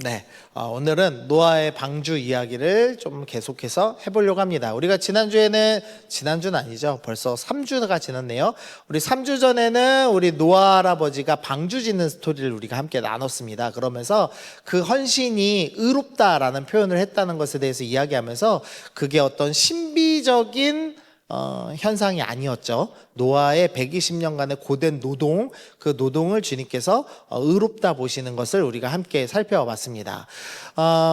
네, 오늘은 노아의 방주 이야기를 좀 계속해서 해보려고 합니다. 우리가 지난주는 아니죠. 벌써 3주가 지났네요. 우리 3주 전에는 우리 노아 할아버지가 방주 짓는 스토리를 우리가 함께 나눴습니다. 그러면서 그 헌신이 의롭다라는 표현을 했다는 것에 대해서 이야기하면서 그게 어떤 신비적인 현상이 아니었죠. 노아의 120년간의 고된 노동, 그 노동을 주님께서 의롭다 보시는 것을 우리가 함께 살펴봤습니다.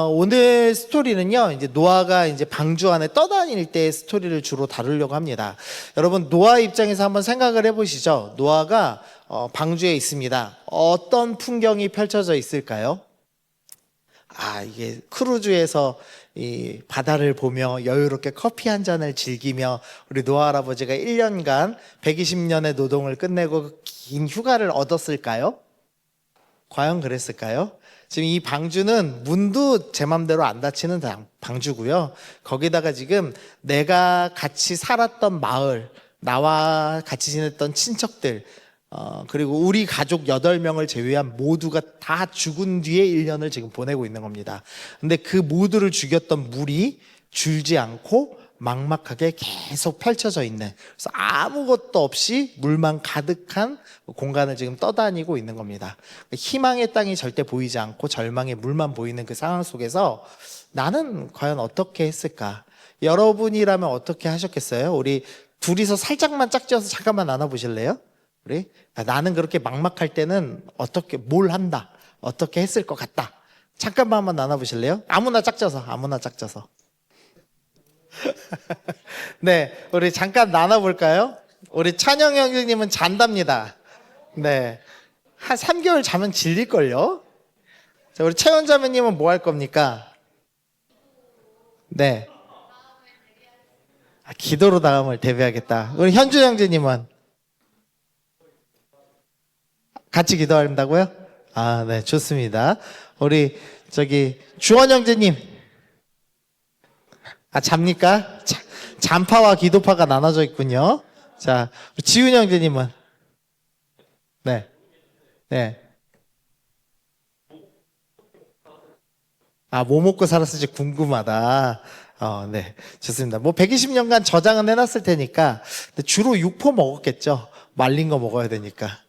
오늘 스토리는요, 이제 노아가 이제 방주 안에 떠다닐 때의 스토리를 주로 다루려고 합니다. 여러분, 노아 입장에서 한번 생각을 해보시죠. 노아가 방주에 있습니다. 어떤 풍경이 펼쳐져 있을까요? 이게 크루즈에서 이 바다를 보며 여유롭게 커피 한 잔을 즐기며 우리 노아 할아버지가 1년간 120년의 노동을 끝내고 긴 휴가를 얻었을까요? 과연 그랬을까요? 지금 이 방주는 문도 제 맘대로 안 닫히는 방주고요. 거기다가 지금 내가 같이 살았던 마을, 나와 같이 지냈던 친척들, 그리고 우리 가족 8명을 제외한 모두가 다 죽은 뒤에 1년을 지금 보내고 있는 겁니다. 근데 그 모두를 죽였던 물이 줄지 않고 막막하게 계속 펼쳐져 있는, 그래서 아무것도 없이 물만 가득한 공간을 지금 떠다니고 있는 겁니다. 희망의 땅이 절대 보이지 않고 절망의 물만 보이는 그 상황 속에서 나는 과연 어떻게 했을까? 여러분이라면 어떻게 하셨겠어요? 우리 둘이서 살짝만 짝지어서 잠깐만 나눠보실래요? 우리 나는 그렇게 막막할 때는 뭘 한다, 어떻게 했을 것 같다. 잠깐만 한번 나눠보실래요? 아무나 짝져서. 네, 우리 잠깐 나눠볼까요? 우리 찬영 형제님은 잔답니다. 네, 한 3개월 자면 질릴걸요? 자, 우리 채원 자매님은 뭐 할 겁니까? 네, 기도로 다음을 대비하겠다. 우리 현주 형제님은 같이 기도한다고요? 네, 좋습니다. 우리 주원 형제님, 잡니까? 잔파와 기도파가 나눠져 있군요. 자, 지훈 형제님은? 네. 뭐 먹고 살았을지 궁금하다. 네, 좋습니다. 120년간 저장은 해놨을 테니까 주로 육포 먹었겠죠. 말린 거 먹어야 되니까.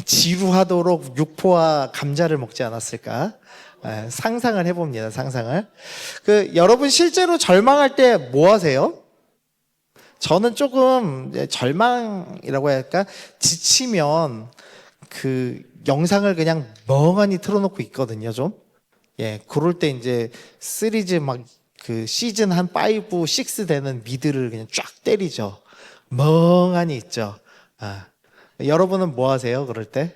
지루하도록 육포와 감자를 먹지 않았을까? 상상을 해봅니다. 상상을. 여러분 실제로 절망할 때 뭐 하세요? 저는 조금 절망이라고 해야 할까? 지치면 그 영상을 그냥 멍하니 틀어놓고 있거든요. 좀. 그럴 때 이제 시리즈 시즌 한 5, 6 되는 미드를 그냥 쫙 때리죠. 멍하니 있죠. 여러분은 뭐 하세요? 그럴 때?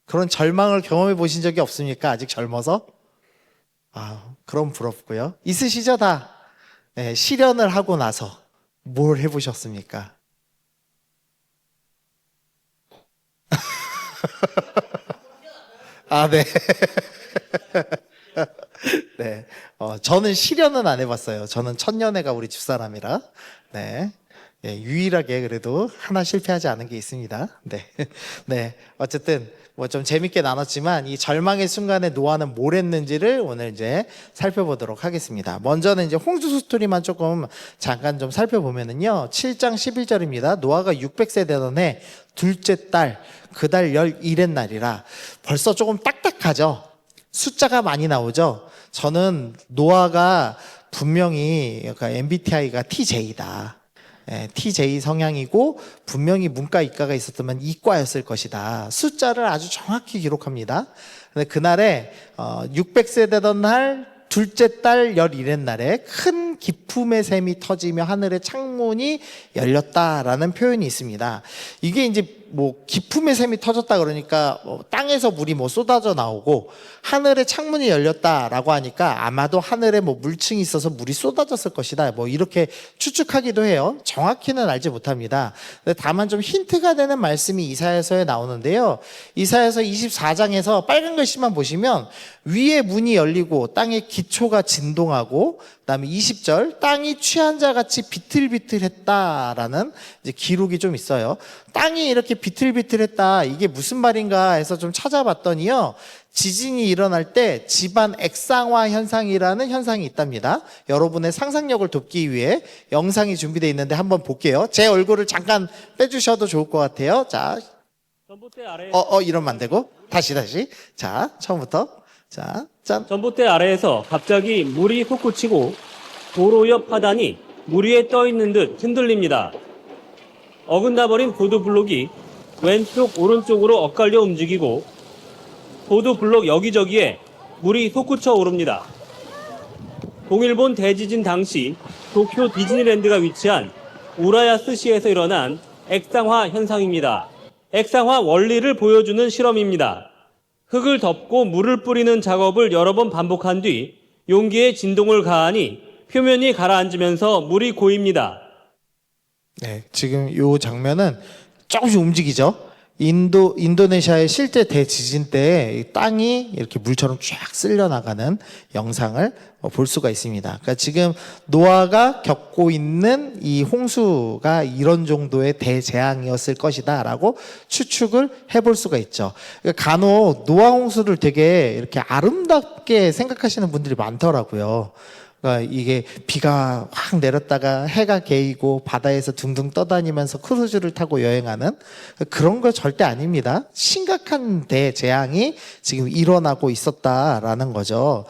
그런 절망을 경험해 보신 적이 없습니까? 아직 젊어서? 그럼 부럽고요. 있으시죠, 다? 네, 실현을 하고 나서 뭘 해보셨습니까? 네. 네. 저는 실현은 안 해봤어요. 저는 첫년애가 우리 집사람이라. 네. 유일하게 그래도 하나 실패하지 않은 게 있습니다. 네. 네. 어쨌든 좀 재밌게 나눴지만 이 절망의 순간에 노아는 뭘 했는지를 오늘 이제 살펴보도록 하겠습니다. 먼저는 이제 홍수 스토리만 조금 잠깐 좀 살펴보면은요. 7장 11절입니다. 노아가 600세 되던 해 둘째 달, 그달 11의 날이라. 벌써 조금 딱딱하죠. 숫자가 많이 나오죠. 저는 노아가 분명히 MBTI가 TJ다. TJ 성향이고 분명히 문과 이과가 있었다면 이과였을 것이다. 숫자를 아주 정확히 기록합니다. 근데 그날에 600세 되던 날 둘째 달 11의 날에 큰 기품의 샘이 터지며 하늘의 창문이 열렸다라는 표현이 있습니다. 이게 이제 기품의 샘이 터졌다 그러니까 땅에서 물이 쏟아져 나오고 하늘의 창문이 열렸다라고 하니까 아마도 하늘에 물층이 있어서 물이 쏟아졌을 것이다. 이렇게 추측하기도 해요. 정확히는 알지 못합니다. 다만 좀 힌트가 되는 말씀이 이사야서에 나오는데요. 이사야서 24장에서 빨간 글씨만 보시면 위에 문이 열리고 땅의 기초가 진동하고 그다음에 20절 땅이 취한 자 같이 비틀비틀했다라는 이제 기록이 좀 있어요. 땅이 이렇게 비틀비틀했다, 이게 무슨 말인가 해서 좀 찾아봤더니요, 지진이 일어날 때 집안 액상화 현상이라는 현상이 있답니다. 여러분의 상상력을 돕기 위해 영상이 준비되어 있는데 한번 볼게요. 제 얼굴을 잠깐 빼주셔도 좋을 것 같아요. 자, 전봇대 아래 이러면 안 되고 다시. 자, 처음부터. 자, 짠. 전봇대 아래에서 갑자기 물이 솟구치고 도로 옆 하단이 물 위에 떠 있는 듯 흔들립니다. 어긋나버린 보도블록이 왼쪽 오른쪽으로 엇갈려 움직이고 보도블록 여기저기에 물이 솟구쳐 오릅니다. 01본 대지진 당시 도쿄 디즈니랜드가 위치한 우라야스시에서 일어난 액상화 현상입니다. 액상화 원리를 보여주는 실험입니다. 흙을 덮고 물을 뿌리는 작업을 여러 번 반복한 뒤 용기에 진동을 가하니 표면이 가라앉으면서 물이 고입니다. 네, 지금 이 장면은 조금씩 움직이죠. 인도네시아의 실제 대지진 때 땅이 이렇게 물처럼 쫙 쓸려 나가는 영상을 볼 수가 있습니다. 그러니까 지금 노아가 겪고 있는 이 홍수가 이런 정도의 대재앙이었을 것이다라고 추측을 해볼 수가 있죠. 그러니까 간혹 노아 홍수를 되게 이렇게 아름답게 생각하시는 분들이 많더라고요. 그러니까 이게 비가 확 내렸다가 해가 개이고 바다에서 둥둥 떠다니면서 크루즈를 타고 여행하는 그런 거 절대 아닙니다. 심각한 대재앙이 지금 일어나고 있었다라는 거죠.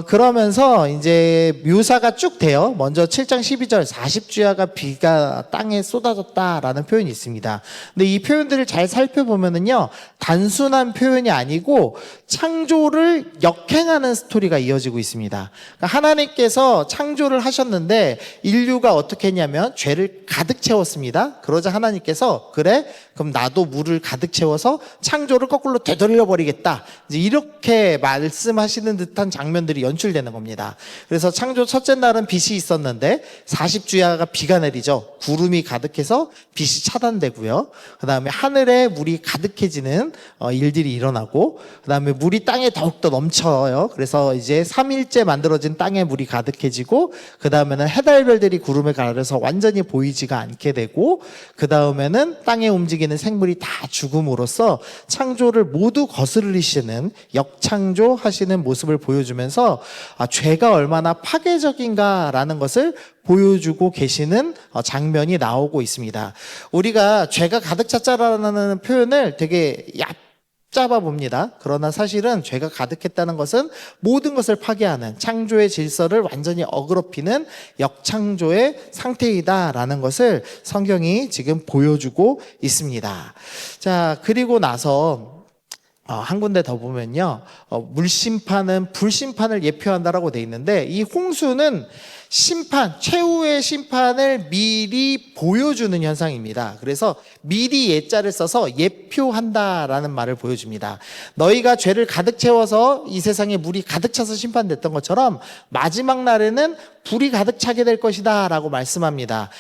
그러면서 이제 묘사가 쭉 돼요. 먼저 7장 12절 40주야가 비가 땅에 쏟아졌다라는 표현이 있습니다. 근데 이 표현들을 잘 살펴보면은요, 단순한 표현이 아니고 창조를 역행하는 스토리가 이어지고 있습니다. 그러니까 하나님께서 창조를 하셨는데 인류가 어떻게 했냐면 죄를 가득 채웠습니다. 그러자 하나님께서 그래? 그럼 나도 물을 가득 채워서 창조를 거꾸로 되돌려 버리겠다. 이제 이렇게 말씀하시는 듯한 장면들이 연출되는 겁니다. 그래서 창조 첫째 날은 빛이 있었는데 40주야가 비가 내리죠. 구름이 가득해서 빛이 차단되고요. 그다음에 하늘에 물이 가득해지는 일들이 일어나고, 그다음에 물이 땅에 더욱더 넘쳐요. 그래서 이제 3일째 만들어진 땅에 물이 가득해지고, 그다음에는 해달별들이 구름에 가려서 완전히 보이지가 않게 되고, 그다음에는 땅에 움직이는 생물이 다 죽음으로써 창조를 모두 거스르시는 역창조하시는 모습을 보여주면서 죄가 얼마나 파괴적인가라는 것을 보여주고 계시는 장면이 나오고 있습니다. 우리가 죄가 가득 찼다라는 표현을 되게 얕잡아 봅니다. 그러나 사실은 죄가 가득했다는 것은 모든 것을 파괴하는 창조의 질서를 완전히 어그럽히는 역창조의 상태이다라는 것을 성경이 지금 보여주고 있습니다. 자, 그리고 나서 한 군데 더 보면요, 물심판은 불심판을 예표한다라고 돼 있는데, 이 홍수는 심판, 최후의 심판을 미리 보여주는 현상입니다. 그래서 미리 예자를 써서 예표한다라는 말을 보여줍니다. 너희가 죄를 가득 채워서 이 세상에 물이 가득 차서 심판됐던 것처럼 마지막 날에는 불이 가득 차게 될 것이다 라고 말씀합니다.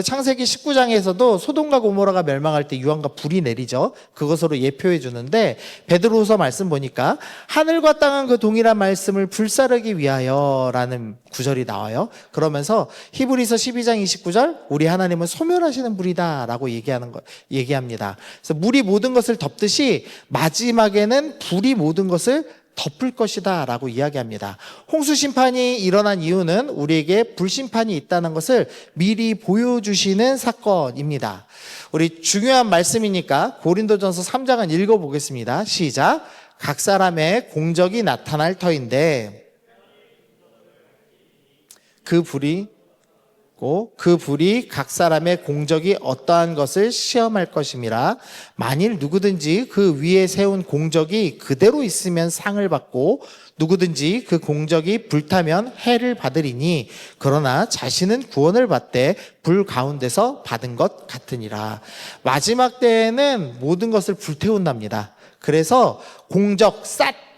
창세기 19장에서도 소돔과 고모라가 멸망할 때 유황과 불이 내리죠. 그것으로 예표해 주는데, 베드로후서 말씀 보니까 하늘과 땅은 그 동일한 말씀을 불사르기 위하여 라는 구절이 나와요. 그러면서 히브리서 12장 29절 우리 하나님은 소멸하시는 불이다 라고 얘기합니다. 그래서 물이 모든 것을 덮듯이 마지막에는 불이 모든 것을 덮을 것이다 라고 이야기합니다. 홍수 심판이 일어난 이유는 우리에게 불심판이 있다는 것을 미리 보여주시는 사건입니다. 우리 중요한 말씀이니까 고린도전서 3장은 읽어보겠습니다. 시작. 각 사람의 공적이 나타날 터인데 그 불이 각 사람의 공적이 어떠한 것을 시험할 것임이라. 만일 누구든지 그 위에 세운 공적이 그대로 있으면 상을 받고 누구든지 그 공적이 불타면 해를 받으리니, 그러나 자신은 구원을 받되 불 가운데서 받은 것 같으니라. 마지막 때에는 모든 것을 불태운답니다. 그래서 공적,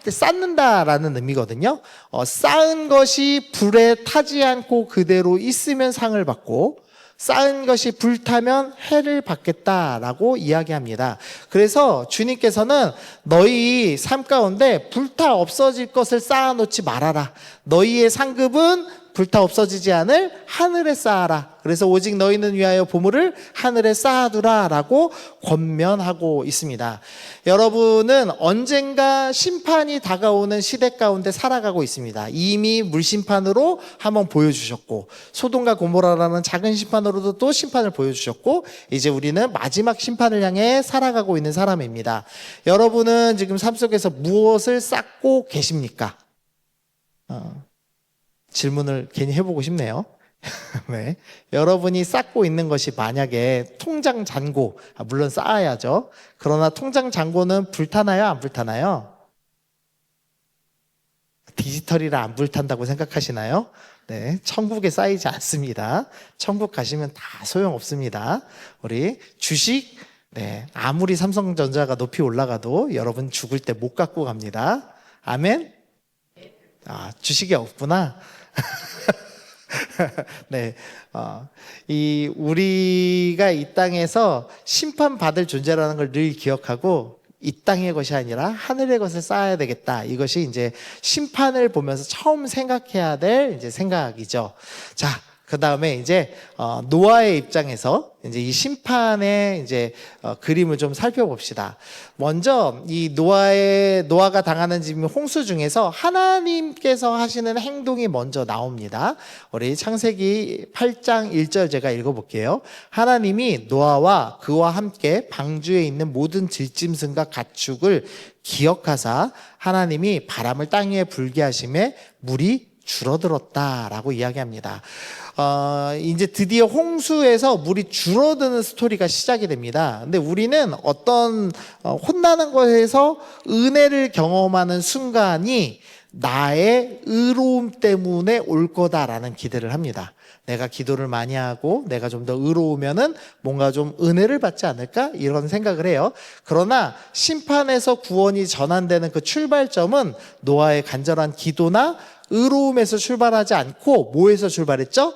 쌓는다라는 의미거든요. 쌓은 것이 불에 타지 않고 그대로 있으면 상을 받고, 쌓은 것이 불타면 해를 받겠다라고 이야기합니다. 그래서 주님께서는 너희 삶 가운데 불타 없어질 것을 쌓아놓지 말아라. 너희의 상급은 불타 없어지지 않을 하늘에 쌓아라. 그래서 오직 너희는 위하여 보물을 하늘에 쌓아두라 라고 권면하고 있습니다. 여러분은 언젠가 심판이 다가오는 시대 가운데 살아가고 있습니다. 이미 물심판으로 한번 보여주셨고, 소돔과 고모라라는 작은 심판으로도 또 심판을 보여주셨고, 이제 우리는 마지막 심판을 향해 살아가고 있는 사람입니다. 여러분은 지금 삶 속에서 무엇을 쌓고 계십니까? 질문을 괜히 해보고 싶네요. 네. 여러분이 쌓고 있는 것이 만약에 통장 잔고, 물론 쌓아야죠. 그러나 통장 잔고는 불타나요? 안 불타나요? 디지털이라 안 불탄다고 생각하시나요? 네. 천국에 쌓이지 않습니다. 천국 가시면 다 소용없습니다. 우리 주식, 네. 아무리 삼성전자가 높이 올라가도 여러분 죽을 때 못 갖고 갑니다. 아멘? 주식이 없구나. 네, 우리가 이 땅에서 심판받을 존재라는 걸 늘 기억하고, 이 땅의 것이 아니라 하늘의 것을 쌓아야 되겠다. 이것이 이제 심판을 보면서 처음 생각해야 될 이제 생각이죠. 자, 그 다음에 이제 노아의 입장에서 이제 이 심판의 이제 그림을 좀 살펴봅시다. 먼저 이 노아가 당하는 지금 홍수 중에서 하나님께서 하시는 행동이 먼저 나옵니다. 우리 창세기 8장 1절 제가 읽어볼게요. 하나님이 노아와 그와 함께 방주에 있는 모든 들짐승과 가축을 기억하사 하나님이 바람을 땅 위에 불게 하심에 물이 줄어들었다라고 이야기합니다. 이제 드디어 홍수에서 물이 줄어드는 스토리가 시작이 됩니다. 근데 우리는 어떤 혼나는 것에서 은혜를 경험하는 순간이 나의 의로움 때문에 올 거다라는 기대를 합니다. 내가 기도를 많이 하고 내가 좀 더 의로우면은 뭔가 좀 은혜를 받지 않을까? 이런 생각을 해요. 그러나 심판에서 구원이 전환되는 그 출발점은 노아의 간절한 기도나 의로움에서 출발하지 않고 뭐에서 출발했죠?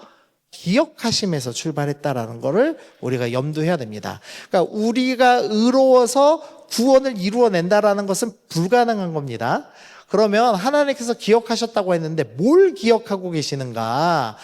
기억하심에서 출발했다라는 것을 우리가 염두해야 됩니다. 그러니까 우리가 의로워서 구원을 이루어낸다라는 것은 불가능한 겁니다. 그러면 하나님께서 기억하셨다고 했는데 뭘 기억하고 계시는가?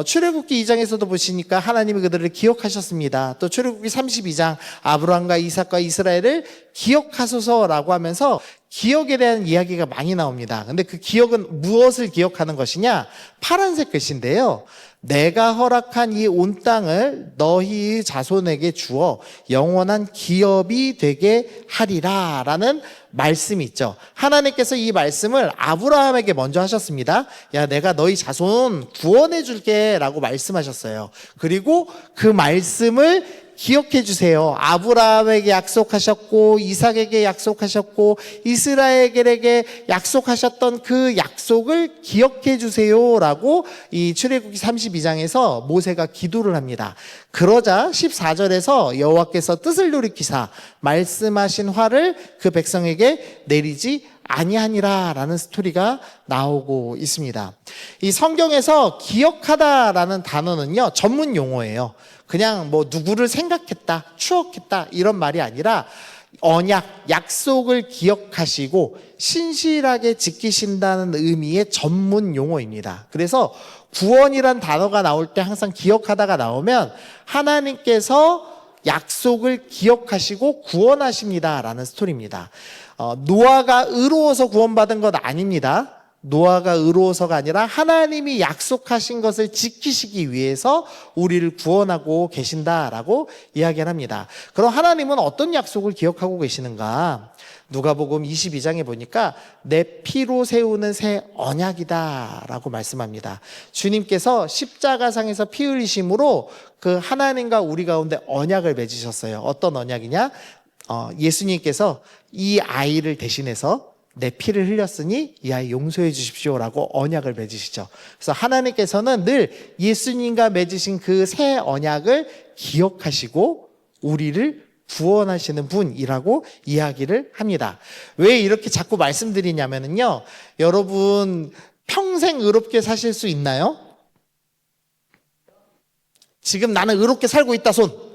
출애굽기 2장에서도 보시니까 하나님이 그들을 기억하셨습니다. 또 출애굽기 32장 아브라함과 이삭과 이스라엘을 기억하소서라고 하면서 기억에 대한 이야기가 많이 나옵니다. 근데 그 기억은 무엇을 기억하는 것이냐? 파란색 글씨인데요. 내가 허락한 이 온 땅을 너희 자손에게 주어 영원한 기업이 되게 하리라 라는 말씀이 있죠. 하나님께서 이 말씀을 아브라함에게 먼저 하셨습니다. 야, 내가 너희 자손 구원해 줄게 라고 말씀하셨어요. 그리고 그 말씀을 기억해 주세요. 아브라함에게 약속하셨고 이삭에게 약속하셨고 이스라엘에게 약속하셨던 그 약속을 기억해 주세요라고 이 출애굽기 32장에서 모세가 기도를 합니다. 그러자 14절에서 여호와께서 뜻을 돌이키사 말씀하신 화를 그 백성에게 내리지 아니하니라라는 스토리가 나오고 있습니다. 이 성경에서 기억하다라는 단어는요, 전문 용어예요. 그냥 뭐 누구를 생각했다, 추억했다 이런 말이 아니라 언약, 약속을 기억하시고 신실하게 지키신다는 의미의 전문 용어입니다. 그래서 구원이란 단어가 나올 때 항상 기억하다가 나오면 하나님께서 약속을 기억하시고 구원하십니다라는 스토리입니다. 노아가 의로워서 구원받은 것 아닙니다. 노아가 의로워서가 아니라 하나님이 약속하신 것을 지키시기 위해서 우리를 구원하고 계신다라고 이야기를 합니다. 그럼 하나님은 어떤 약속을 기억하고 계시는가? 누가복음 22장에 보니까 내 피로 세우는 새 언약이다라고 말씀합니다. 주님께서 십자가상에서 피 흘리심으로 그 하나님과 우리 가운데 언약을 맺으셨어요. 어떤 언약이냐? 예수님께서 이 아이를 대신해서 내 피를 흘렸으니 이 아이 용서해 주십시오라고 언약을 맺으시죠. 그래서 하나님께서는 늘 예수님과 맺으신 그 새 언약을 기억하시고 우리를 구원하시는 분이라고 이야기를 합니다. 왜 이렇게 자꾸 말씀드리냐면요, 여러분 평생 의롭게 사실 수 있나요? 지금 나는 의롭게 살고 있다 손.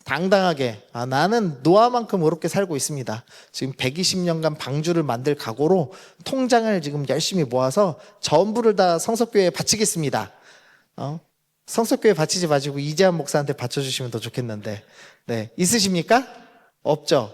당당하게 나는 노아만큼 의롭게 살고 있습니다. 지금 120년간 방주를 만들 각오로 통장을 지금 열심히 모아서 전부를 다 성석교회에 바치겠습니다. 성석교회 바치지 마시고 이재한 목사한테 바쳐주시면 더 좋겠는데, 네, 있으십니까? 없죠.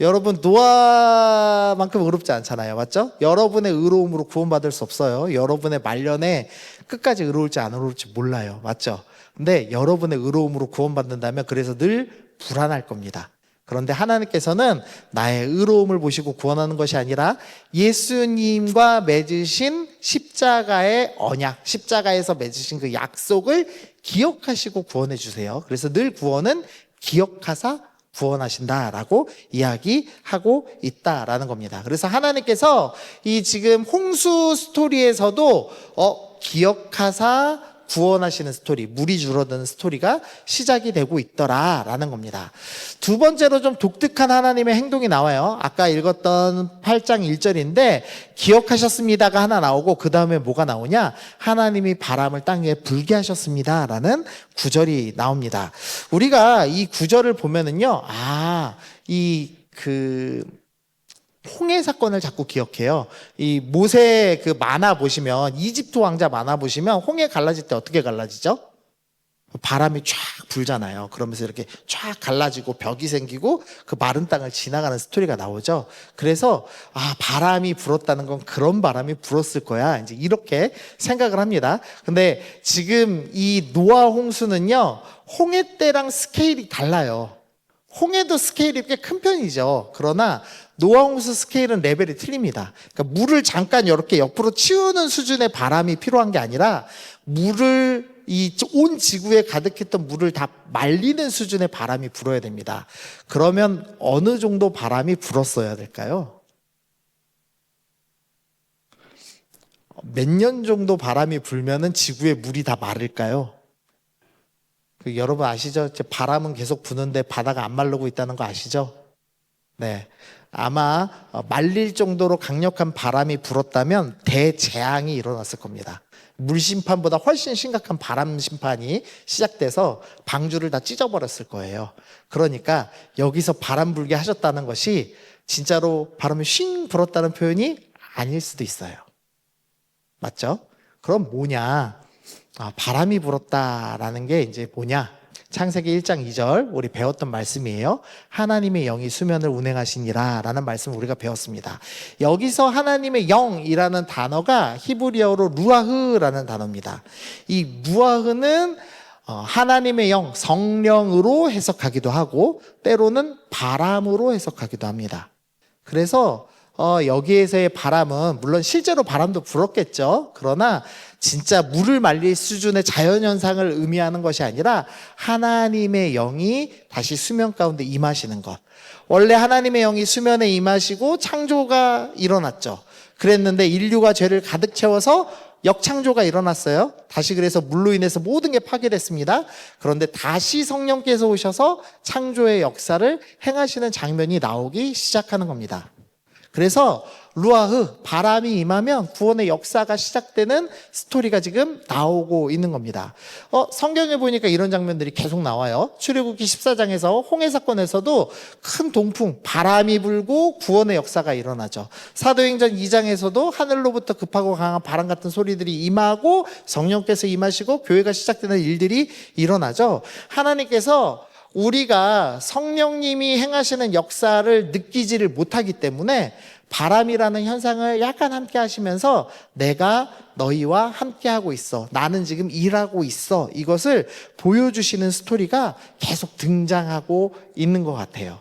여러분 노아만큼 의롭지 않잖아요, 맞죠? 여러분의 의로움으로 구원받을 수 없어요. 여러분의 말년에 끝까지 의로울지 안 의로울지 몰라요, 맞죠? 근데 여러분의 의로움으로 구원받는다면 그래서 늘 불안할 겁니다. 그런데 하나님께서는 나의 의로움을 보시고 구원하는 것이 아니라 예수님과 맺으신 십자가의 언약, 십자가에서 맺으신 그 약속을 기억하시고 구원해 주세요. 그래서 늘 구원은 기억하사 구원하신다라고 이야기하고 있다라는 겁니다. 그래서 하나님께서 이 지금 홍수 스토리에서도 기억하사 구원하시는 스토리, 물이 줄어드는 스토리가 시작이 되고 있더라라는 겁니다. 두 번째로 좀 독특한 하나님의 행동이 나와요. 아까 읽었던 8장 1절인데 기억하셨습니다가 하나 나오고 그 다음에 뭐가 나오냐? 하나님이 바람을 땅 위에 불게 하셨습니다라는 구절이 나옵니다. 우리가 이 구절을 보면은요, 홍해 사건을 자꾸 기억해요. 이 모세 그 만화 보시면, 이집트 왕자 만화 보시면 홍해 갈라질 때 어떻게 갈라지죠? 바람이 쫙 불잖아요. 그러면서 이렇게 쫙 갈라지고 벽이 생기고 그 마른 땅을 지나가는 스토리가 나오죠. 그래서 바람이 불었다는 건 그런 바람이 불었을 거야, 이제 이렇게 생각을 합니다. 근데 지금 이 노아 홍수는요, 홍해 때랑 스케일이 달라요. 홍해도 스케일이 꽤 큰 편이죠. 그러나 노아 홍수 스케일은 레벨이 틀립니다. 그러니까 물을 잠깐 이렇게 옆으로 치우는 수준의 바람이 필요한 게 아니라 물을 이 온 지구에 가득했던 물을 다 말리는 수준의 바람이 불어야 됩니다. 그러면 어느 정도 바람이 불었어야 될까요? 몇 년 정도 바람이 불면은 지구에 물이 다 마를까요? 여러분 아시죠? 바람은 계속 부는데 바다가 안 마르고 있다는 거 아시죠? 네. 아마 말릴 정도로 강력한 바람이 불었다면 대재앙이 일어났을 겁니다. 물심판보다 훨씬 심각한 바람 심판이 시작돼서 방주를 다 찢어버렸을 거예요. 그러니까 여기서 바람 불게 하셨다는 것이 진짜로 바람이 쉥 불었다는 표현이 아닐 수도 있어요. 맞죠? 그럼 뭐냐? 바람이 불었다라는 게 이제 뭐냐? 창세기 1장 2절 우리 배웠던 말씀이에요. 하나님의 영이 수면을 운행하시니라 라는 말씀을 우리가 배웠습니다. 여기서 하나님의 영이라는 단어가 히브리어로 루아흐라는 단어입니다. 이 루아흐는 하나님의 영, 성령으로 해석하기도 하고 때로는 바람으로 해석하기도 합니다. 그래서 여기에서의 바람은 물론 실제로 바람도 불었겠죠. 그러나 진짜 물을 말릴 수준의 자연현상을 의미하는 것이 아니라 하나님의 영이 다시 수면 가운데 임하시는 것. 원래 하나님의 영이 수면에 임하시고 창조가 일어났죠. 그랬는데 인류가 죄를 가득 채워서 역창조가 일어났어요. 다시 그래서 물로 인해서 모든 게 파괴됐습니다. 그런데 다시 성령께서 오셔서 창조의 역사를 행하시는 장면이 나오기 시작하는 겁니다. 그래서 루아흐, 바람이 임하면 구원의 역사가 시작되는 스토리가 지금 나오고 있는 겁니다. 성경에 보니까 이런 장면들이 계속 나와요. 출애굽기 14장에서 홍해 사건에서도 큰 동풍, 바람이 불고 구원의 역사가 일어나죠. 사도행전 2장에서도 하늘로부터 급하고 강한 바람 같은 소리들이 임하고 성령께서 임하시고 교회가 시작되는 일들이 일어나죠. 하나님께서 우리가 성령님이 행하시는 역사를 느끼지를 못하기 때문에 바람이라는 현상을 약간 함께 하시면서 내가 너희와 함께 하고 있어. 나는 지금 일하고 있어. 이것을 보여주시는 스토리가 계속 등장하고 있는 것 같아요.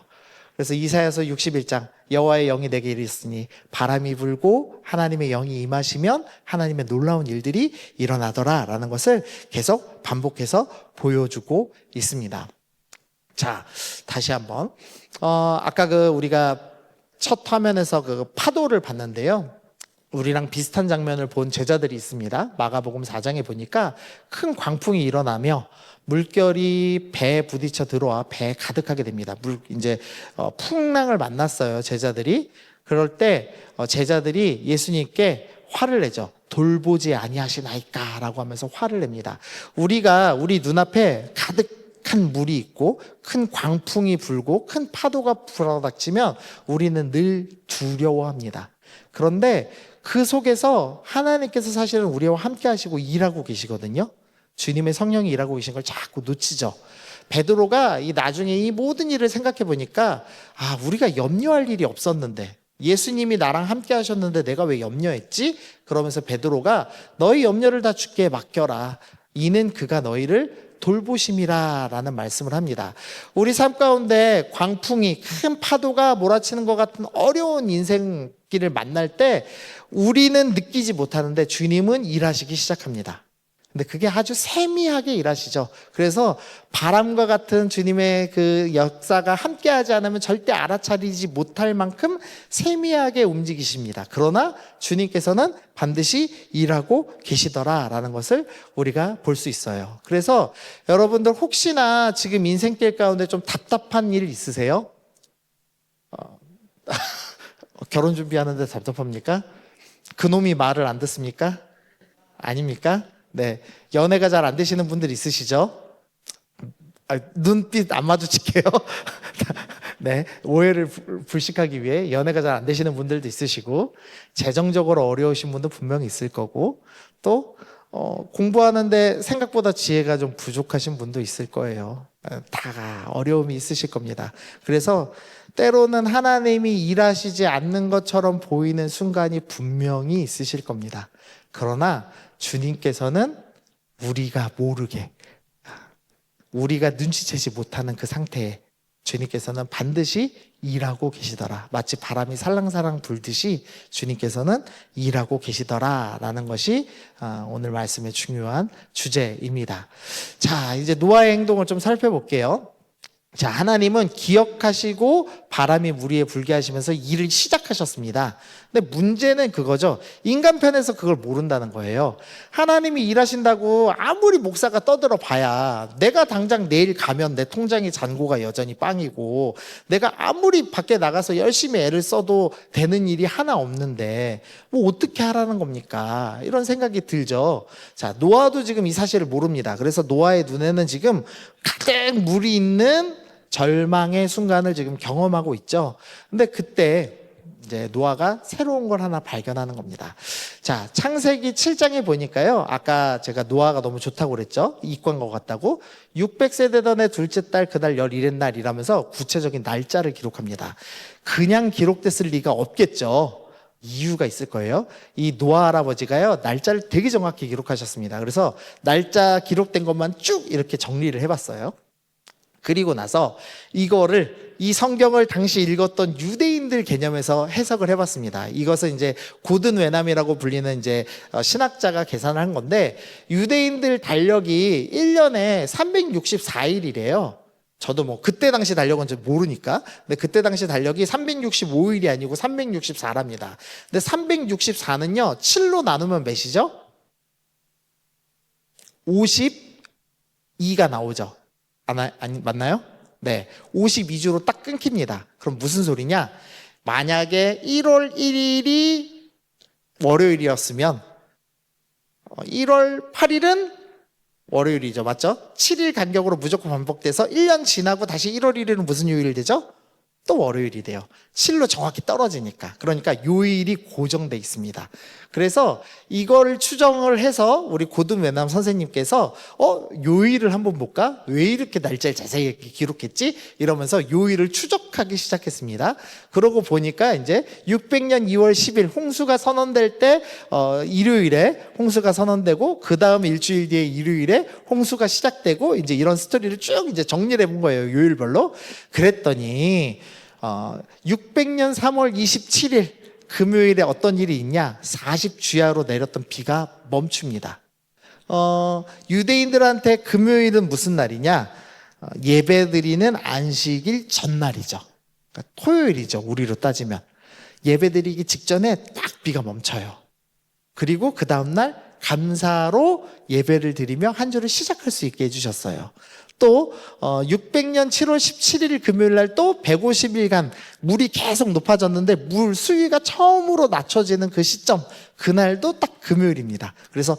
그래서 이사야서 61장 여호와의 영이 내게 이르셨으니 바람이 불고 하나님의 영이 임하시면 하나님의 놀라운 일들이 일어나더라 라는 것을 계속 반복해서 보여주고 있습니다. 자, 다시 한번 아까 우리가 첫 화면에서 파도를 봤는데요. 우리랑 비슷한 장면을 본 제자들이 있습니다. 마가복음 4장에 보니까 큰 광풍이 일어나며 물결이 배에 부딪혀 들어와 배에 가득하게 됩니다. 풍랑을 만났어요, 제자들이. 그럴 때 제자들이 예수님께 화를 내죠. 돌보지 아니하시나이까 라고 하면서 화를 냅니다. 우리 눈앞에 강력한 물이 있고 큰 광풍이 불고 큰 파도가 불어닥치면 우리는 늘 두려워합니다. 그런데 그 속에서 하나님께서 사실은 우리와 함께 하시고 일하고 계시거든요. 주님의 성령이 일하고 계신 걸 자꾸 놓치죠. 베드로가 이 나중에 이 모든 일을 생각해 보니까 우리가 염려할 일이 없었는데 예수님이 나랑 함께 하셨는데 내가 왜 염려했지? 그러면서 베드로가 너희 염려를 다 주께 맡겨라. 이는 그가 너희를 돌보심이라 라는 말씀을 합니다. 우리 삶 가운데 광풍이 큰 파도가 몰아치는 것 같은 어려운 인생길을 만날 때 우리는 느끼지 못하는데 주님은 일하시기 시작합니다. 근데 그게 아주 세미하게 일하시죠. 그래서 바람과 같은 주님의 그 역사가 함께하지 않으면 절대 알아차리지 못할 만큼 세미하게 움직이십니다. 그러나 주님께서는 반드시 일하고 계시더라라는 것을 우리가 볼 수 있어요. 그래서 여러분들 혹시나 지금 인생길 가운데 좀 답답한 일 있으세요? 결혼 준비하는데 답답합니까? 그놈이 말을 안 듣습니까? 아닙니까? 네, 연애가 잘 안 되시는 분들 있으시죠? 눈빛 안 마주칠게요. 네, 오해를 불식하기 위해 연애가 잘 안 되시는 분들도 있으시고 재정적으로 어려우신 분도 분명히 있을 거고 또 공부하는데 생각보다 지혜가 좀 부족하신 분도 있을 거예요. 다 어려움이 있으실 겁니다. 그래서 때로는 하나님이 일하시지 않는 것처럼 보이는 순간이 분명히 있으실 겁니다. 그러나 주님께서는 우리가 모르게, 우리가 눈치채지 못하는 그 상태에 주님께서는 반드시 일하고 계시더라. 마치 바람이 살랑살랑 불듯이 주님께서는 일하고 계시더라라는 것이 오늘 말씀의 중요한 주제입니다. 자, 이제 노아의 행동을 좀 살펴볼게요. 자, 하나님은 기억하시고 바람이 물 위에 불게 하시면서 일을 시작하셨습니다. 근데 문제는 그거죠. 인간 편에서 그걸 모른다는 거예요. 하나님이 일하신다고 아무리 목사가 떠들어 봐야 내가 당장 내일 가면 내 통장의 잔고가 여전히 빵이고 내가 아무리 밖에 나가서 열심히 애를 써도 되는 일이 하나 없는데 뭐 어떻게 하라는 겁니까? 이런 생각이 들죠. 자, 노아도 지금 이 사실을 모릅니다. 그래서 노아의 눈에는 지금 가득 물이 있는 절망의 순간을 지금 경험하고 있죠. 근데 그때 이제 노아가 새로운 걸 하나 발견하는 겁니다. 자, 창세기 7장에 보니까요. 아까 제가 노아가 너무 좋다고 그랬죠. 이과인 것 같다고. 600세 되던 해 둘째 달 그날 11의 날이라면서 구체적인 날짜를 기록합니다. 그냥 기록됐을 리가 없겠죠. 이유가 있을 거예요. 이 노아 할아버지가요, 날짜를 되게 정확히 기록하셨습니다. 그래서 날짜 기록된 것만 쭉 이렇게 정리를 해봤어요. 그리고 나서 이거를 이 성경을 당시 읽었던 유대인들 개념에서 해석을 해봤습니다. 이것은 이제 고든 외남이라고 불리는 이제 신학자가 계산한 건데 유대인들 달력이 1년에 364일이래요. 저도 뭐 그때 당시 달력은 모르니까. 근데 그때 당시 달력이 365일이 아니고 364랍니다. 근데 364는요, 7로 나누면 몇이죠? 52가 나오죠. 맞나요? 네. 52주로 딱 끊깁니다. 그럼 무슨 소리냐? 만약에 1월 1일이 월요일이었으면 1월 8일은 월요일이죠. 맞죠? 7일 간격으로 무조건 반복돼서 1년 지나고 다시 1월 1일은 무슨 요일이 되죠? 또 월요일이 돼요. 7로 정확히 떨어지니까. 그러니까 요일이 고정돼 있습니다. 그래서 이거를 추정을 해서 우리 고든 외남 선생님께서 요일을 한번 볼까? 왜 이렇게 날짜를 자세히 기록했지? 이러면서 요일을 추적하기 시작했습니다. 그러고 보니까 이제 600년 2월 10일 홍수가 선언될 때 일요일에 홍수가 선언되고 그 다음 일주일 뒤에 일요일에 홍수가 시작되고 이제 이런 스토리를 쭉 이제 정리를 해본 거예요. 요일별로. 그랬더니 600년 3월 27일 금요일에 어떤 일이 있냐? 40주야로 내렸던 비가 멈춥니다. 유대인들한테 금요일은 무슨 날이냐? 예배드리는 안식일 전날이죠. 그러니까 토요일이죠. 우리로 따지면. 예배드리기 직전에 딱 비가 멈춰요. 그리고 그 다음날 감사로 예배를 드리며 한 주를 시작할 수 있게 해주셨어요. 또 600년 7월 17일 금요일 날 또 150일간 물이 계속 높아졌는데 물 수위가 처음으로 낮춰지는 그 시점, 그날도 딱 금요일입니다. 그래서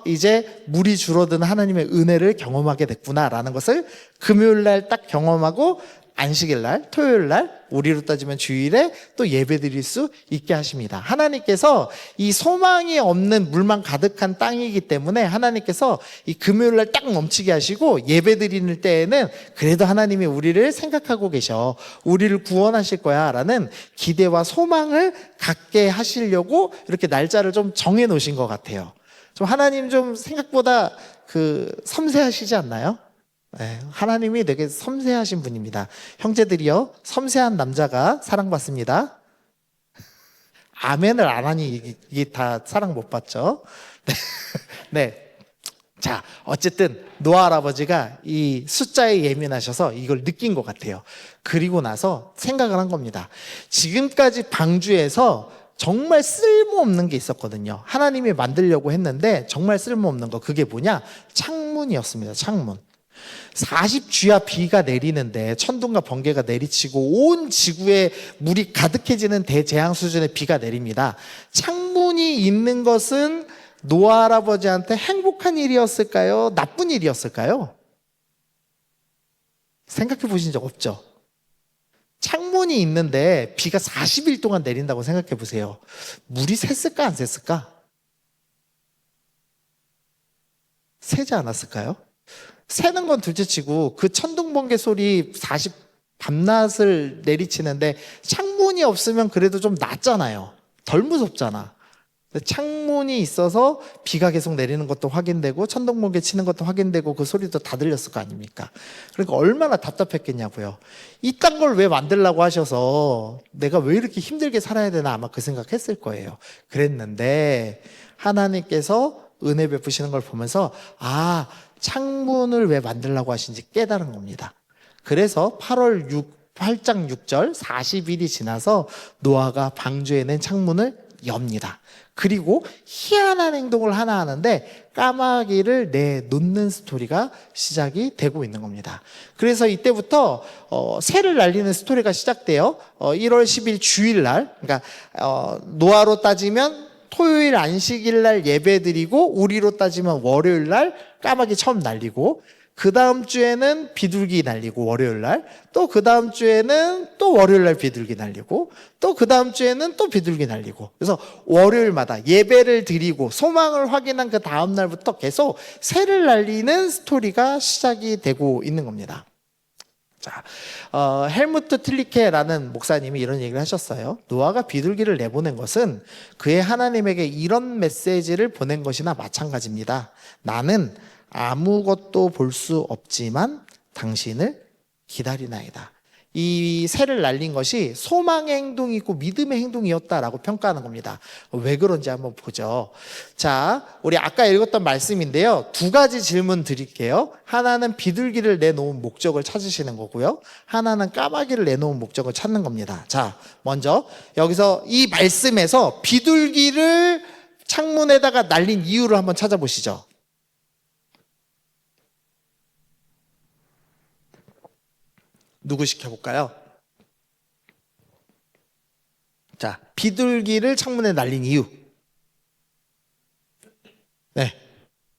이제 물이 줄어드는 하나님의 은혜를 경험하게 됐구나라는 것을 금요일 날 딱 경험하고 안식일 날, 토요일 날, 우리로 따지면 주일에 또 예배 드릴 수 있게 하십니다. 하나님께서 이 소망이 없는 물만 가득한 땅이기 때문에 하나님께서 이 금요일 날 딱 멈추게 하시고 예배 드리는 때에는 그래도 하나님이 우리를 생각하고 계셔. 우리를 구원하실 거야. 라는 기대와 소망을 갖게 하시려고 이렇게 날짜를 좀 정해 놓으신 것 같아요. 좀 하나님 좀 생각보다 섬세하시지 않나요? 네, 하나님이 되게 섬세하신 분입니다. 형제들이요, 섬세한 남자가 사랑받습니다. 아멘을 안 하니 이게 다 사랑 못 받죠. 네. 자, 어쨌든 노아 할아버지가 이 숫자에 예민하셔서 이걸 느낀 것 같아요. 그리고 나서 생각을 한 겁니다. 지금까지 방주에서 정말 쓸모없는 게 있었거든요. 하나님이 만들려고 했는데 정말 쓸모없는 거, 그게 뭐냐? 창문이었습니다. 창문. 40주야 비가 내리는데 천둥과 번개가 내리치고 온 지구에 물이 가득해지는 대재앙 수준의 비가 내립니다. 창문이 있는 것은 노아 할아버지한테 행복한 일이었을까요? 나쁜 일이었을까요? 생각해 보신 적 없죠? 창문이 있는데 비가 40일 동안 내린다고 생각해 보세요. 물이 샜을까 안 샜을까? 새지 않았을까요? 새는 건 둘째치고 그 천둥번개 소리 밤낮을 내리치는데 창문이 없으면 그래도 좀 낫잖아요. 덜 무섭잖아. 창문이 있어서 비가 계속 내리는 것도 확인되고 천둥번개 치는 것도 확인되고 그 소리도 다 들렸을 거 아닙니까? 그러니까 얼마나 답답했겠냐고요. 이딴 걸 왜 만들라고 하셔서 내가 왜 이렇게 힘들게 살아야 되나 아마 그 생각했을 거예요. 그랬는데 하나님께서 은혜 베푸시는 걸 보면서 창문을 왜 만들라고 하신지 깨달은 겁니다. 그래서 8장 6절 40일이 지나서 노아가 방주에 낸 창문을 엽니다. 그리고 희한한 행동을 하나 하는데 까마귀를 내놓는 스토리가 시작이 되고 있는 겁니다. 그래서 이때부터 새를 날리는 스토리가 시작돼요. 1월 10일 주일날, 그러니까 노아로 따지면 토요일 안식일 날 예배 드리고 우리로 따지면 월요일 날 까마귀 처음 날리고 그 다음 주에는 비둘기 날리고 월요일 날, 또 그 다음 주에는 또 월요일 날 비둘기 날리고 또 그 다음 주에는 또 비둘기 날리고, 그래서 월요일마다 예배를 드리고 소망을 확인한 그 다음 날부터 계속 새를 날리는 스토리가 시작이 되고 있는 겁니다. 자, 헬무트 틸리케라는 목사님이 이런 얘기를 하셨어요. 노아가 비둘기를 내보낸 것은 그의 하나님에게 이런 메시지를 보낸 것이나 마찬가지입니다. 나는 아무것도 볼 수 없지만 당신을 기다리나이다. 이 새를 날린 것이 소망의 행동이고 믿음의 행동이었다라고 평가하는 겁니다. 왜 그런지 한번 보죠. 자, 우리 아까 읽었던 말씀인데요. 두 가지 질문 드릴게요. 하나는 비둘기를 내놓은 목적을 찾으시는 거고요. 하나는 까마귀를 내놓은 목적을 찾는 겁니다. 자, 먼저 여기서 이 말씀에서 비둘기를 창문에다가 날린 이유를 한번 찾아보시죠. 누구 시켜볼까요? 자, 비둘기를 창문에 날린 이유. 네,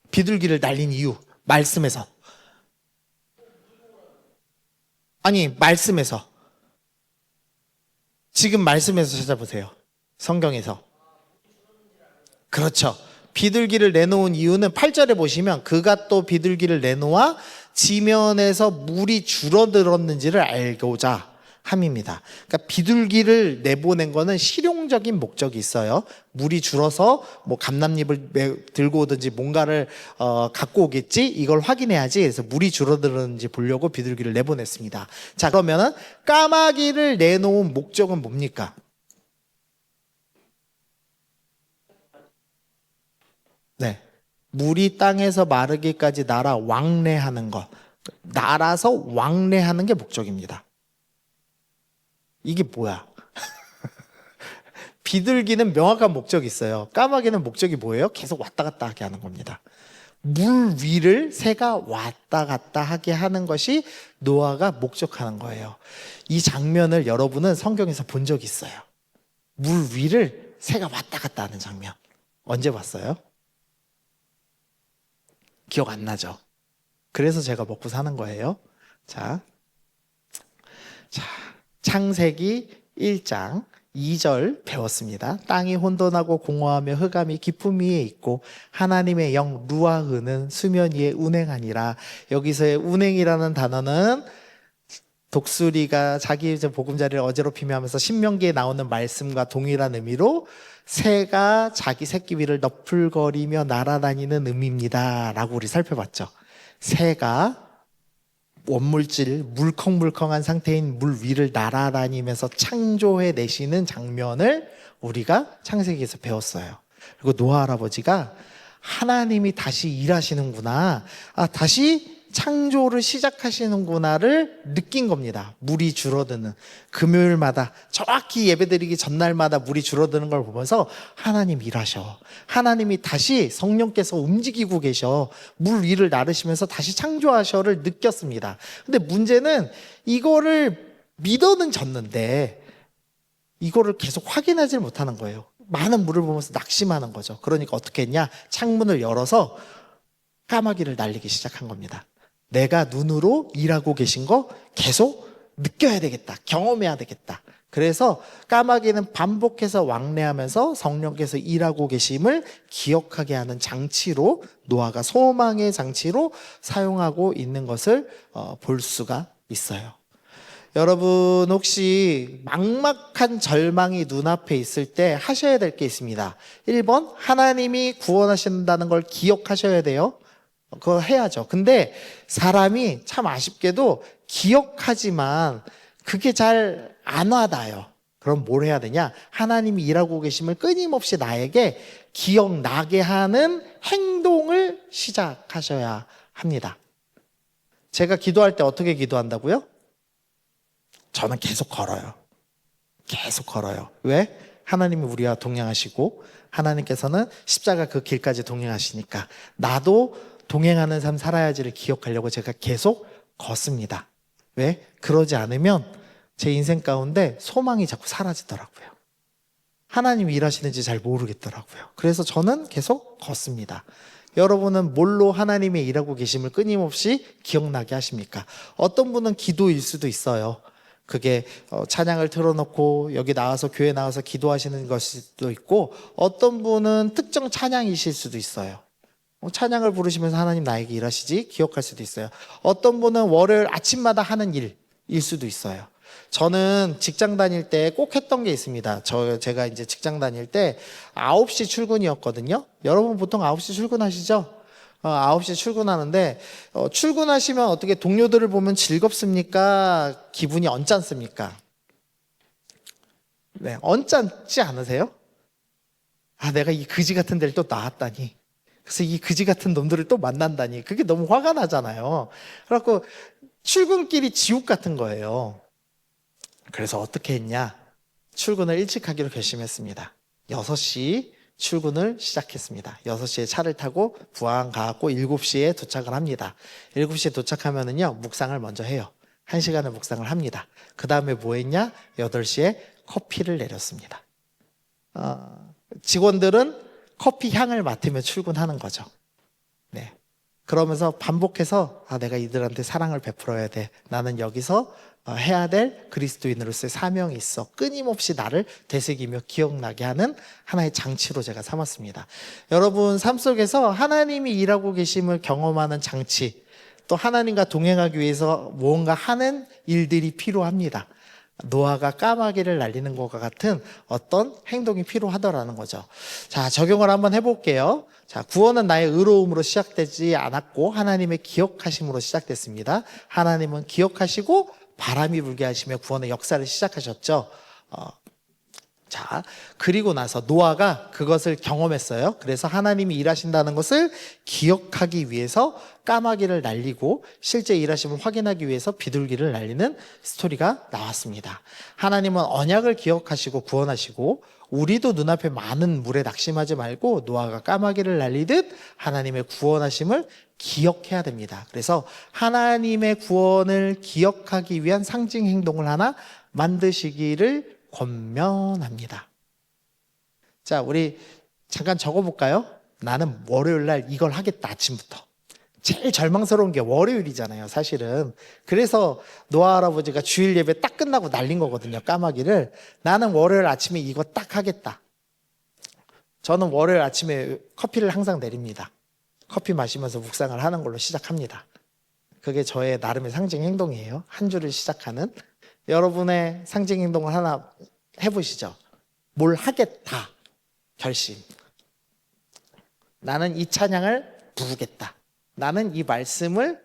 비둘기를 날린 이유. 말씀에서. 아니, 말씀에서. 지금 말씀에서 찾아보세요. 성경에서. 그렇죠. 비둘기를 내놓은 이유는 8절에 보시면 그가 또 비둘기를 내놓아 지면에서 물이 줄어들었는지를 알고자 함입니다. 그러니까 비둘기를 내보낸 거는 실용적인 목적이 있어요. 물이 줄어서 뭐 감람잎을 들고 오든지 뭔가를 갖고 오겠지, 이걸 확인해야지. 그래서 물이 줄어들었는지 보려고 비둘기를 내보냈습니다. 자, 그러면은 까마귀를 내놓은 목적은 뭡니까? 네, 물이 땅에서 마르기까지 날아 왕래하는 것, 날아서 왕래하는 게 목적입니다. 이게 뭐야? 비둘기는 명확한 목적이 있어요. 까마귀는 목적이 뭐예요? 계속 왔다 갔다 하게 하는 겁니다. 물 위를 새가 왔다 갔다 하게 하는 것이 노아가 목적하는 거예요. 이 장면을 여러분은 성경에서 본 적이 있어요. 물 위를 새가 왔다 갔다 하는 장면. 언제 봤어요? 기억 안 나죠? 그래서 제가 먹고 사는 거예요. 자, 창세기 1장 2절 배웠습니다. 땅이 혼돈하고 공허하며 흑암이 깊음 위에 있고 하나님의 영 루아흐는 수면 위에 운행하니라. 여기서의 운행이라는 단어는 독수리가 자기 보금자리를 어지럽히며 하면서 신명기에 나오는 말씀과 동일한 의미로 새가 자기 새끼 위를 너풀거리며 날아다니는 의미입니다 라고 우리 살펴봤죠. 새가 원물질 물컹물컹한 상태인 물 위를 날아다니면서 창조해 내시는 장면을 우리가 창세기에서 배웠어요. 그리고 노아 할아버지가 하나님이 다시 일하시는구나, 다시 창조를 시작하시는구나를 느낀 겁니다. 물이 줄어드는 금요일마다 정확히 예배드리기 전날마다 물이 줄어드는 걸 보면서 하나님 일하셔, 하나님이 다시 성령께서 움직이고 계셔, 물 위를 나르시면서 다시 창조하셔를 느꼈습니다. 근데 문제는 이거를 믿어는 졌는데 이거를 계속 확인하지 못하는 거예요. 많은 물을 보면서 낙심하는 거죠. 그러니까 어떻게 했냐, 창문을 열어서 까마귀를 날리기 시작한 겁니다. 내가 눈으로 일하고 계신 거 계속 느껴야 되겠다, 경험해야 되겠다. 그래서 까마귀는 반복해서 왕래하면서 성령께서 일하고 계심을 기억하게 하는 장치로, 노아가 소망의 장치로 사용하고 있는 것을 볼 수가 있어요. 여러분, 혹시 막막한 절망이 눈앞에 있을 때 하셔야 될 게 있습니다. 1번, 하나님이 구원하신다는 걸 기억하셔야 돼요. 그거 해야죠. 근데 사람이 참 아쉽게도 기억하지만 그게 잘 안 와닿아요. 그럼 뭘 해야 되냐? 하나님이 일하고 계심을 끊임없이 나에게 기억나게 하는 행동을 시작하셔야 합니다. 제가 기도할 때 어떻게 기도한다고요? 저는 계속 걸어요. 계속 걸어요. 왜? 하나님이 우리와 동행하시고 하나님께서는 십자가 그 길까지 동행하시니까 나도 동행하는 삶 살아야지를 기억하려고 제가 계속 걷습니다. 왜? 그러지 않으면 제 인생 가운데 소망이 자꾸 사라지더라고요. 하나님이 일하시는지 잘 모르겠더라고요. 그래서 저는 계속 걷습니다. 여러분은 뭘로 하나님이 일하고 계심을 끊임없이 기억나게 하십니까? 어떤 분은 기도일 수도 있어요. 그게 찬양을 틀어놓고 여기 나와서 교회 나와서 기도하시는 것일 수도 있고, 어떤 분은 특정 찬양이실 수도 있어요. 찬양을 부르시면서 하나님 나에게 일하시지 기억할 수도 있어요. 어떤 분은 월요일 아침마다 하는 일일 수도 있어요. 저는 직장 다닐 때 꼭 했던 게 있습니다. 제가 이제 직장 다닐 때 9시 출근이었거든요. 여러분 보통 9시 출근하시죠? 9시 출근하는데 출근하시면 어떻게 동료들을 보면 즐겁습니까? 기분이 언짢습니까? 네, 언짢지 않으세요? 내가 이 그지 같은 데를 또 나왔다니, 그래서 이 그지 같은 놈들을 또 만난다니, 그게 너무 화가 나잖아요. 그래갖고 출근길이 지옥 같은 거예요. 그래서 어떻게 했냐? 출근을 일찍 하기로 결심했습니다. 6시 출근을 시작했습니다. 6시에 차를 타고 부항 가고 7시에 도착을 합니다. 7시에 도착하면은요, 묵상을 먼저 해요. 1시간을 묵상을 합니다. 그 다음에 뭐 했냐? 8시에 커피를 내렸습니다. 직원들은 커피 향을 맡으며 출근하는 거죠. 네. 그러면서 반복해서 내가 이들한테 사랑을 베풀어야 돼. 나는 여기서 해야 될 그리스도인으로서의 사명이 있어. 끊임없이 나를 되새기며 기억나게 하는 하나의 장치로 제가 삼았습니다. 여러분 삶 속에서 하나님이 일하고 계심을 경험하는 장치, 또 하나님과 동행하기 위해서 무언가 하는 일들이 필요합니다. 노아가 까마귀를 날리는 것과 같은 어떤 행동이 필요하더라는 거죠. 자, 적용을 한번 해볼게요. 자, 구원은 나의 의로움으로 시작되지 않았고 하나님의 기억하심으로 시작됐습니다. 하나님은 기억하시고 바람이 불게 하시며 구원의 역사를 시작하셨죠. 자, 그리고 나서 노아가 그것을 경험했어요. 그래서 하나님이 일하신다는 것을 기억하기 위해서 까마귀를 날리고 실제 일하심을 확인하기 위해서 비둘기를 날리는 스토리가 나왔습니다. 하나님은 언약을 기억하시고 구원하시고 우리도 눈앞에 많은 물에 낙심하지 말고 노아가 까마귀를 날리듯 하나님의 구원하심을 기억해야 됩니다. 그래서 하나님의 구원을 기억하기 위한 상징 행동을 하나 만드시기를 권면합니다. 자, 우리 잠깐 적어볼까요? 나는 월요일 날 이걸 하겠다, 아침부터. 제일 절망스러운 게 월요일이잖아요, 사실은. 그래서 노아 할아버지가 주일 예배 딱 끝나고 날린 거거든요, 까마귀를. 나는 월요일 아침에 이거 딱 하겠다. 저는 월요일 아침에 커피를 항상 내립니다. 커피 마시면서 묵상을 하는 걸로 시작합니다. 그게 저의 나름의 상징 행동이에요. 한 주를 시작하는. 여러분의 상징 행동을 하나 해보시죠. 뭘 하겠다. 결심. 나는 이 찬양을 부르겠다. 나는 이 말씀을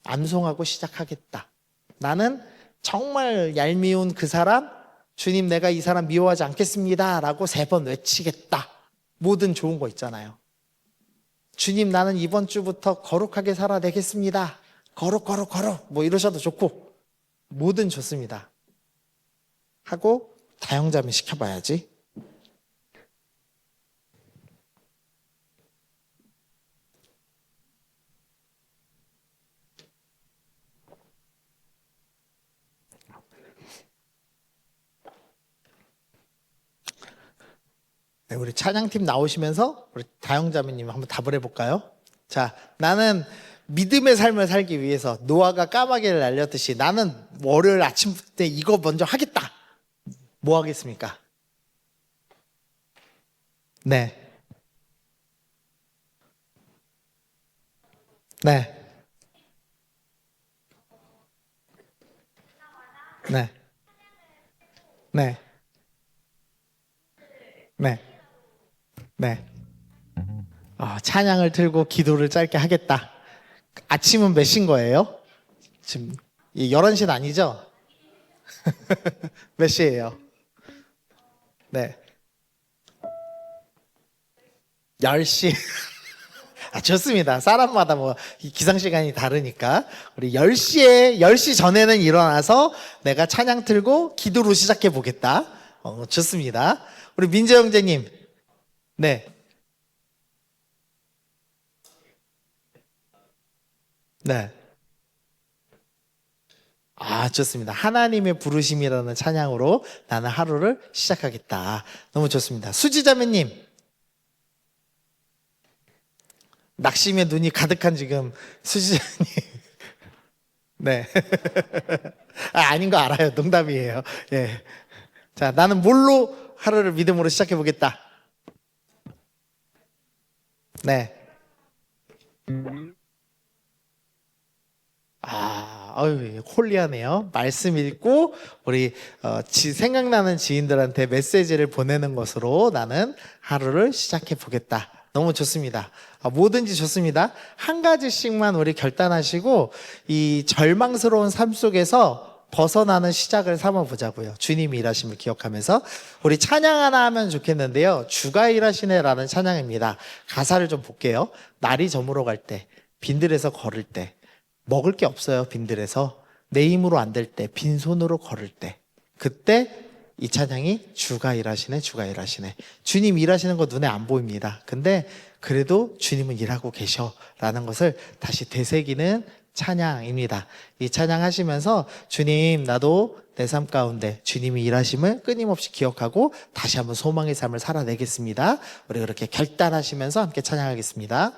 암송하고 시작하겠다. 나는 정말 얄미운 그 사람, 주님 내가 이 사람 미워하지 않겠습니다 라고 3번 외치겠다. 뭐든 좋은 거 있잖아요. 주님 나는 이번 주부터 거룩하게 살아내겠습니다. 거룩 뭐 이러셔도 좋고 뭐든 좋습니다. 하고 다영자매 시켜봐야지. 네, 우리 찬양팀 나오시면서 우리 다영자매님 한번 답을 해볼까요? 자, 나는 믿음의 삶을 살기 위해서 노아가 까마귀를 날렸듯이 나는 월요일 아침부터 이거 먼저 하겠다. 뭐 하겠습니까? 네. 네. 네. 네. 네. 네. 찬양을 틀고 기도를 짧게 하겠다. 아침은 몇 시인 거예요? 지금 11시는 아니죠? 몇 시예요? 네. 10시. 좋습니다. 사람마다 뭐 기상시간이 다르니까 우리 10시 전에는 일어나서 내가 찬양 틀고 기도로 시작해 보겠다. 좋습니다. 우리 민재 형제님. 네. 네. 좋습니다. 하나님의 부르심이라는 찬양으로 나는 하루를 시작하겠다. 너무 좋습니다. 수지자매님. 낙심의 눈이 가득한 지금 수지자님. 네. 아닌 거 알아요. 농담이에요. 예. 자, 나는 뭘로 하루를 믿음으로 시작해 보겠다. 네. 홀리하네요. 말씀 읽고 우리 생각나는 지인들한테 메시지를 보내는 것으로 나는 하루를 시작해 보겠다. 너무 좋습니다. 뭐든지 좋습니다. 한 가지씩만 우리 결단하시고 이 절망스러운 삶 속에서 벗어나는 시작을 삼아 보자고요. 주님이 일하심을 기억하면서 우리 찬양 하나 하면 좋겠는데요. 주가 일하시네라는 찬양입니다. 가사를 좀 볼게요. 날이 저물어 갈 때, 빈들에서 걸을 때, 먹을 게 없어요. 빈들에서 내 힘으로 안 될 때, 빈손으로 걸을 때, 그때 이 찬양이 주가 일하시네, 주가 일하시네. 주님 일하시는 거 눈에 안 보입니다. 근데 그래도 주님은 일하고 계셔라는 것을 다시 되새기는 찬양입니다. 이 찬양 하시면서 주님 나도 내 삶 가운데 주님이 일하심을 끊임없이 기억하고 다시 한번 소망의 삶을 살아내겠습니다. 우리 그렇게 결단하시면서 함께 찬양하겠습니다.